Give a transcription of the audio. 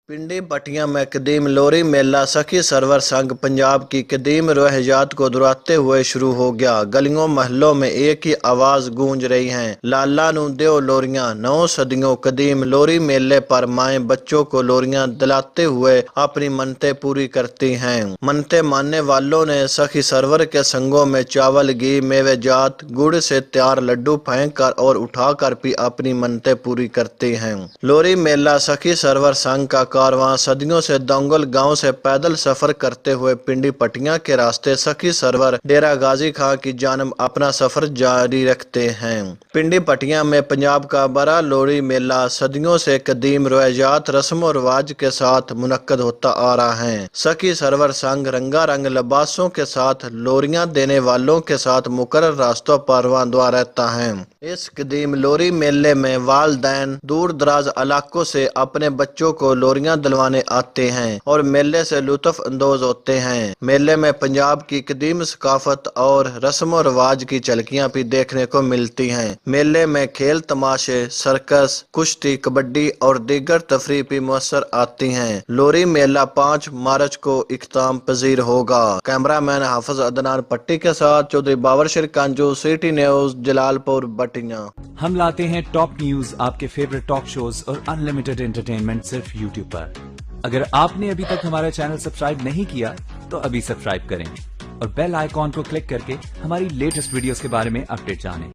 पिंडी पटिया में कदीम लोरी मेला सखी सरवर संघ पंजाब की कदीम रवायत को दोहराते हुए शुरू हो गया। गलियों महलों में एक ही आवाज गूंज रही है, लाला नू देओ लोरियां। 9 सदियों कदीम लोरी मेले पर माएं बच्चों को लोरियां दिलाते हुए अपनी मन्नतें पूरी करती हैं। मन्नतें मानने वालों ने सखी सरवर के संगों में चावल, घी, मेवे जात, गुड़ से तैयार लड्डू फेंक कर और उठाकर भी अपनी मन्नतें पूरी करती हैं। लोरी मेला सखी सरवर संघ का कारवां सदियों से दंगल गांव से पैदल सफर करते हुए पिंडी पटिया के रास्ते सखी सरवर डेरा गाजी खां की जानब अपना सफर जारी रखते हैं। पिंडी पटिया में पंजाब का बड़ा लोरी मेला सदियों से कदीम रवायत रस्म और रिवाज के साथ मुनक्कद होता आ रहा है। सखी सरवर संघ रंगारंग लिबासों के साथ लोरियां देने वालों के साथ मुकर्रर रास्तों पर रवाना रहता है। इस कदीम लोरी मेले में वालदैन दूर दराज इलाकों से अपने बच्चों को लोरियां दिलवाने आते हैं और मेले से लुत्फ अंदोज होते हैं। मेले में पंजाब की कदीम सकाफत और रस्म और रिवाज की झलकियां भी देखने को मिलती हैं। मेले में खेल तमाशे, सर्कस, कुश्ती, कबड्डी और दीगर तफरीह भी मुयस्सर आती हैं। लोरी मेला 5 मार्च को इख्तिताम पजीर होगा। कैमरामैन हाफिज अदनान पट्टी के साथ चौधरी बाबर शेर कांजू, सिटी न्यूज, जलालपुर, बटिया। हम लाते हैं टॉप न्यूज, आपके फेवरेट टॉक शोज और अनलिमिटेड एंटरटेनमेंट सिर्फ यूट्यूब पर। अगर आपने अभी तक हमारा चैनल सब्सक्राइब नहीं किया तो अभी सब्सक्राइब करें और बेल आइकॉन को क्लिक करके हमारी लेटेस्ट वीडियोस के बारे में अपडेट जानें।